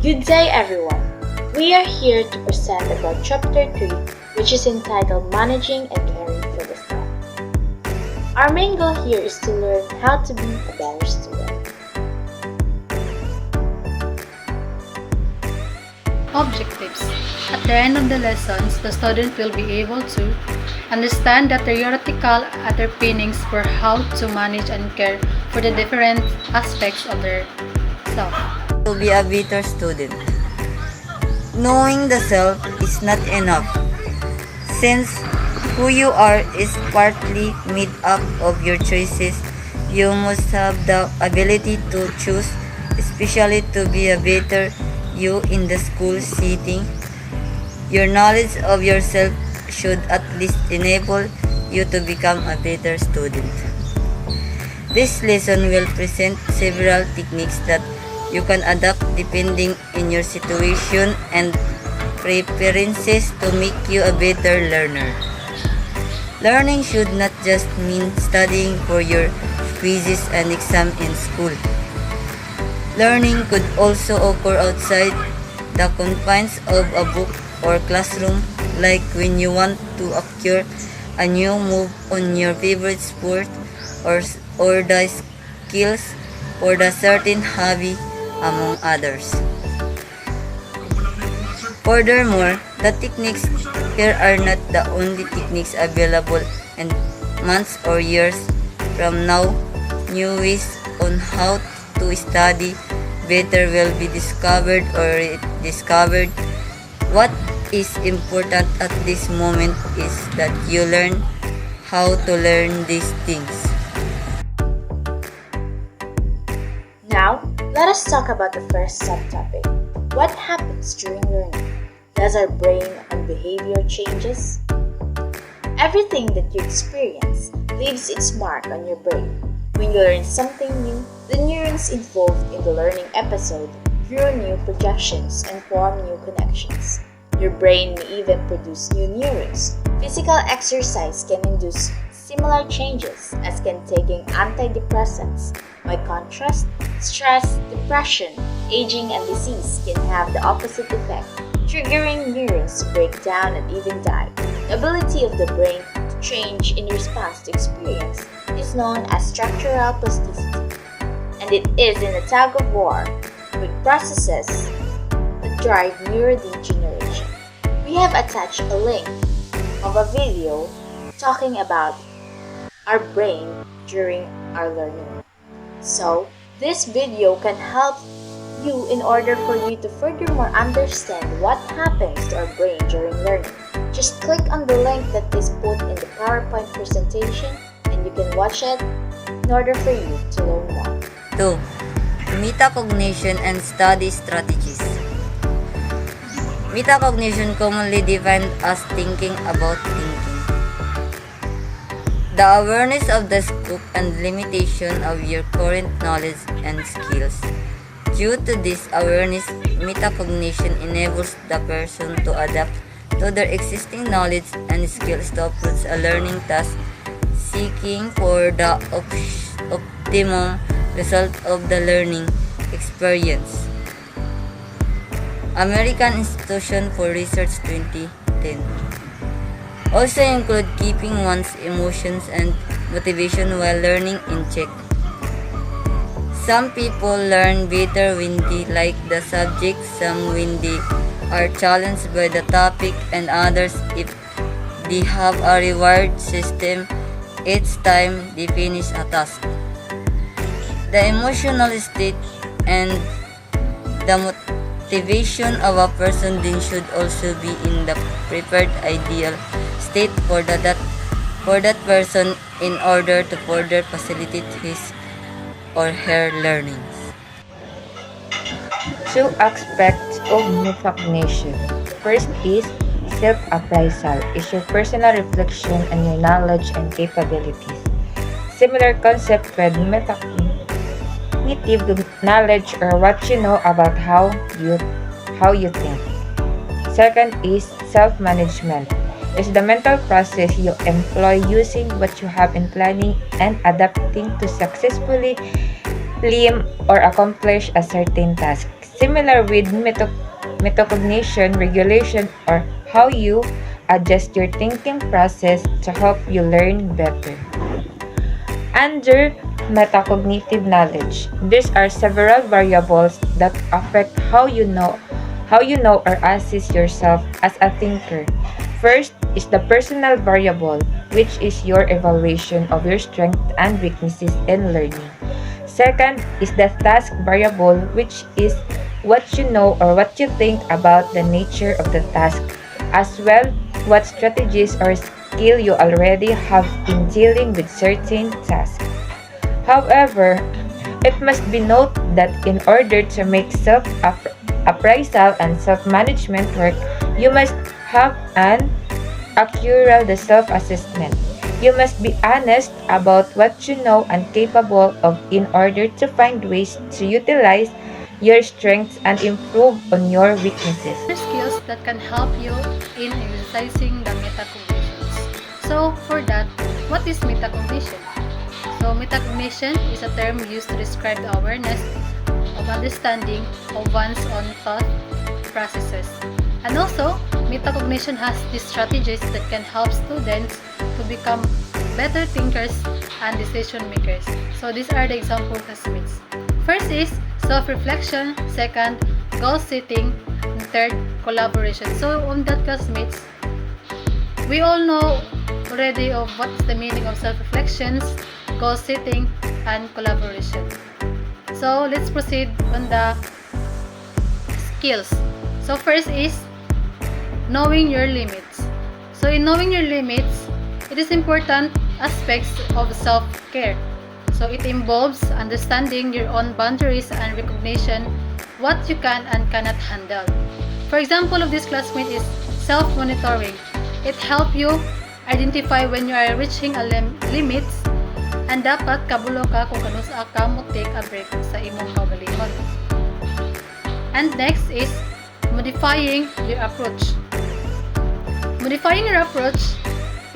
Good day everyone. We are here to present about chapter 3, which is entitled Managing and Caring for the Self. Our main goal here is to learn how to be a better student. Objectives. At the end of the lessons, the student will be able to understand the theoretical underpinnings for how to manage and care for the different aspects of their self. To be a better student. Knowing the self is not enough, since who you are is partly made up of your choices. You must have the ability to choose, especially to be a better you in the school setting. Your knowledge of yourself should at least enable you to become a better student. This lesson will present several techniques that you can adapt depending on your situation and preferences to make you a better learner. Learning should not just mean studying for your quizzes and exam in school. Learning could also occur outside the confines of a book or classroom, like when you want to acquire a new move on your favorite sport or the skills for the certain hobby, among others. Furthermore, the techniques here are not the only techniques available, and months or years from now, new ways on how to study better will be discovered or rediscovered. What is important at this moment is that you learn how to learn these things. Now, let us talk about the first subtopic. What happens during learning? Does our brain and behavior changes? Everything that you experience leaves its mark on your brain. When you learn something new, the neurons involved in the learning episode draw new projections and form new connections. Your brain may even produce new neurons. Physical exercise can induce similar changes as can taking antidepressants. By contrast, stress, depression, aging, and disease can have the opposite effect, triggering neurons to break down and even die. The ability of the brain to change in response to experience is known as structural plasticity, and it is in a tug of war with processes that drive neurodegeneration. We have attached a link of a video talking about our brain during our learning. So, this video can help you in order for you to furthermore understand what happens to our brain during learning. Just click on the link that is put in the PowerPoint presentation and you can watch it in order for you to learn more. 2. Metacognition and study strategies. Metacognition, commonly defined as thinking about thinking. The awareness of the scope and limitation of your current knowledge and skills. Due to this awareness, metacognition enables the person to adapt to their existing knowledge and skills to approach a learning task, seeking for the optimum result of the learning experience. American Institution for Research 2010. Also include keeping one's emotions and motivation while learning in check. Some people learn better when they like the subject, some when they are challenged by the topic, and others if they have a reward system each time they finish a task. The emotional state and the motivation of a person then should also be in the preferred ideal state for that person in order to further facilitate his or her learnings. Two aspects of metacognition. First is self-appraisal, is your personal reflection on your knowledge and capabilities. Similar concept with metacognitive knowledge, or what you know about how you think. Second is self-management, is the mental process you employ using what you have in planning and adapting to successfully complete or accomplish a certain task. Similar with metacognition, regulation, or how you adjust your thinking process to help you learn better. Under metacognitive knowledge, these are several variables that affect how you know or assess yourself as a thinker. First is the personal variable, which is your evaluation of your strengths and weaknesses in learning. Second is the task variable, which is what you know or what you think about the nature of the task, as well what strategies or skill you already have in dealing with certain tasks. However, it must be noted that in order to make self-appraisal and self-management work, you must have an accurate self-assessment. You must be honest about what you know and capable of in order to find ways to utilize your strengths and improve on your weaknesses. Other skills that can help you in exercising the metacognitions. So, for that, what is metacognition? So, metacognition is a term used to describe the awareness of understanding of one's own thought processes. And also, metacognition has these strategies that can help students to become better thinkers and decision makers. So these are the example classmates. First is self-reflection, second, goal setting, and third, collaboration. So on that classmates, we all know already of what is the meaning of self-reflections, goal setting, and collaboration. So let's proceed on the skills. So first is knowing your limits. So in knowing your limits, it is important aspects of self-care. So it involves understanding your own boundaries and recognition what you can and cannot handle. For example of this classmate is self-monitoring. It helps you identify when you are reaching a limits and dapat kabulo ka kung kanusa ka mo take a break sa imong kaugalingon. And next is modifying your approach. Modifying your approach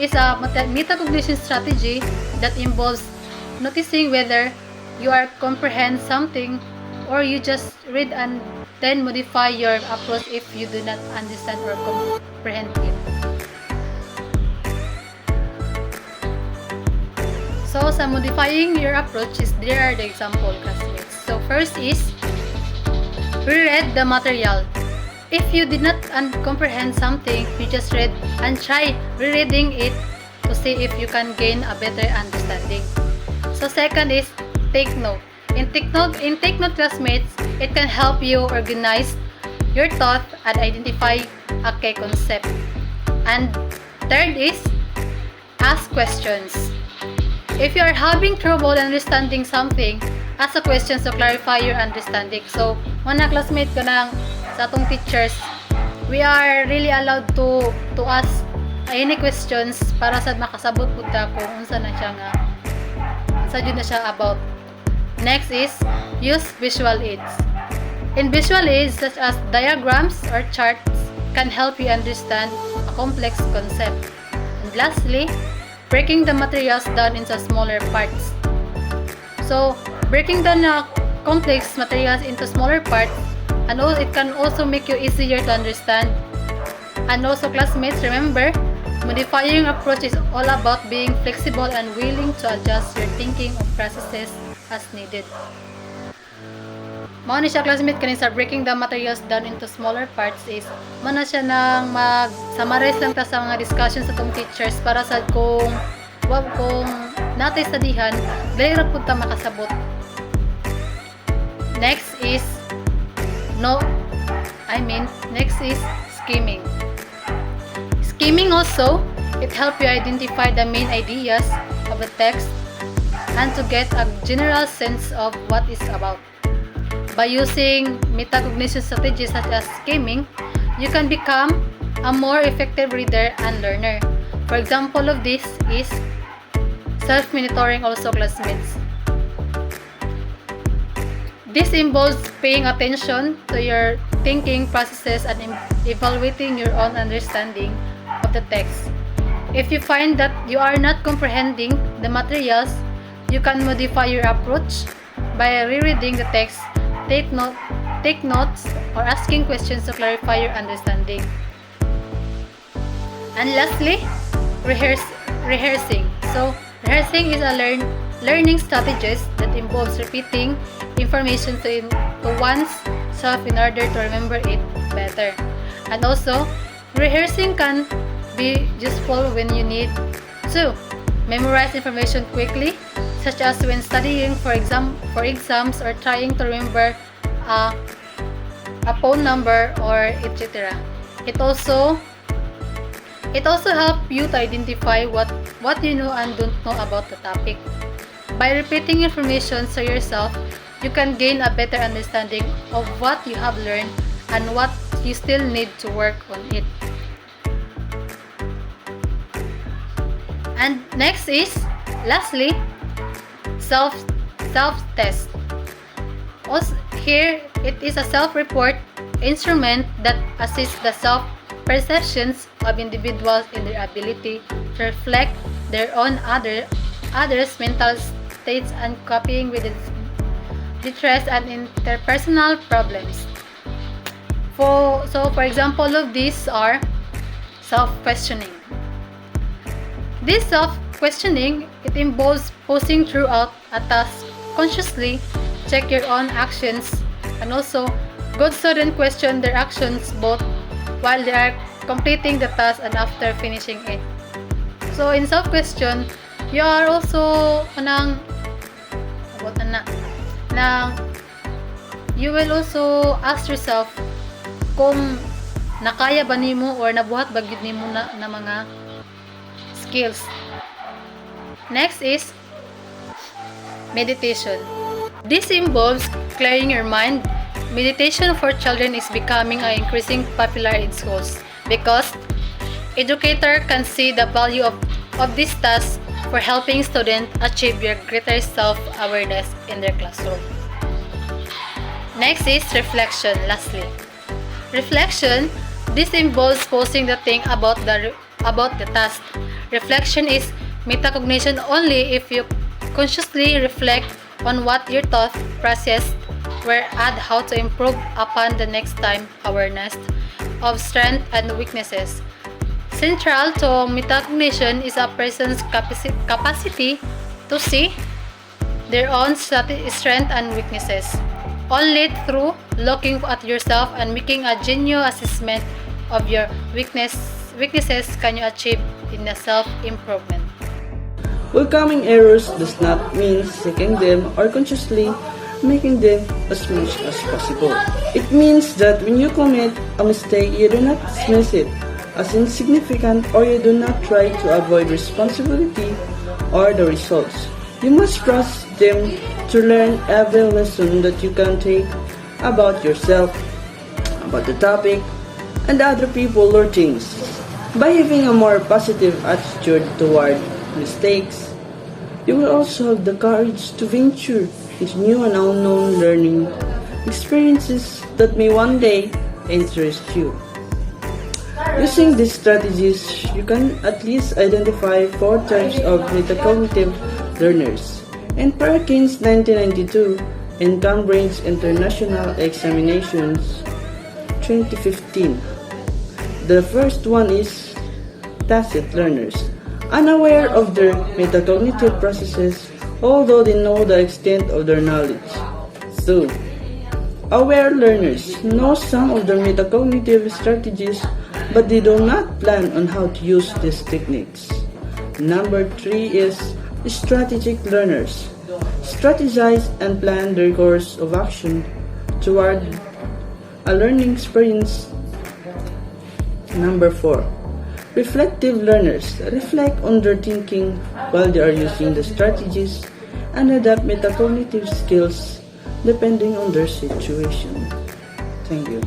is a metacognition strategy that involves noticing whether you are comprehend something or you just read and then modify your approach if you do not understand or comprehend it. So, sa modifying your approach is there are the example classmates. So, first is reread the material. If you did not comprehend something, you just read and try rereading it to see if you can gain a better understanding. So second is take note. In take note classmates, it can help you organize your thought and identify a key concept. And third is ask questions. If you are having trouble understanding something, ask a question to clarify your understanding. So, mga classmate ko nang sa atong teachers, we are really allowed to ask any questions para sa makasabot pud ta kung unsa na siya nga sa jud na siya about. Next is use visual aids. In visual aids such as diagrams or charts can help you understand a complex concept. And lastly, breaking the materials down into smaller parts. So, breaking down complex materials into smaller parts and it can also make you easier to understand. And also classmates, remember, modifying approach is all about being flexible and willing to adjust your thinking of processes as needed. Mao ni siya classmate kanin sa breaking the materials down into smaller parts is mana siya nang mag-summarize lang ta sa mga discussions sa tong teachers para sa kung natay studyhan, dali ra pud ta makasabot. Next is skimming. Skimming also, it helps you identify the main ideas of a text and to get a general sense of what it's about. By using metacognition strategies such as skimming, you can become a more effective reader and learner. For example of this is self-monitoring also classmates. This involves paying attention to your thinking processes and evaluating your own understanding of the text. If you find that you are not comprehending the materials, you can modify your approach by rereading the text, take notes, or asking questions to clarify your understanding. And lastly, rehearsing. So, rehearsing is a learning strategist that involves repeating information to one's self in order to remember it better. And also, rehearsing can be useful when you need to memorize information quickly, such as when studying for exams or trying to remember a phone number or etc. It also helps you to identify what you know and don't know about the topic. By repeating information to yourself, you can gain a better understanding of what you have learned and what you still need to work on it. And next is, lastly, self-test. Also, here it is a self-report instrument that assists the self-perceptions of individuals in their ability to reflect their own others' mental states and coping with distress and interpersonal problems. For example of these are self-questioning. This self-questioning, it involves pausing throughout a task, consciously check your own actions, and also good students question their actions both while they are completing the task and after finishing it. So in self-question, you are also you will also ask yourself kung nakaya ba nimo or nabuhat ba gyud nimo na mga skills. Next is meditation. This involves clearing your mind. Meditation for children is becoming increasingly popular in schools because educators can see the value of this task for helping students achieve their greater self-awareness in their classroom. Next is reflection. Lastly, reflection. This involves pausing to think about the task. Reflection is metacognition only if you consciously reflect on what your thought process were and how to improve upon the next time. Awareness of strengths and weaknesses. Central to metacognition is a person's capacity to see their own strengths and weaknesses. Only through looking at yourself and making a genuine assessment of your weaknesses can you achieve in the self-improvement. Welcoming errors does not mean seeking them or consciously making them as much as possible. It means that when you commit a mistake, you do not dismiss it as insignificant or you do not try to avoid responsibility or the results. You must trust them to learn every lesson that you can take about yourself, about the topic, and other people or things. By having a more positive attitude toward mistakes, you will also have the courage to venture into new and unknown learning experiences that may one day interest you. Using these strategies, you can at least identify 4 types of metacognitive learners. In Perkins 1992 and Cambridge International Examinations 2015, the first one is tacit learners, unaware of their metacognitive processes, although they know the extent of their knowledge. So, aware learners know some of their metacognitive strategies, but they do not plan on how to use these techniques. Number 3 is strategic learners. Strategize and plan their course of action toward a learning experience. Number 4. Reflective learners reflect on their thinking while they are using the strategies and adapt metacognitive skills depending on their situation. Thank you.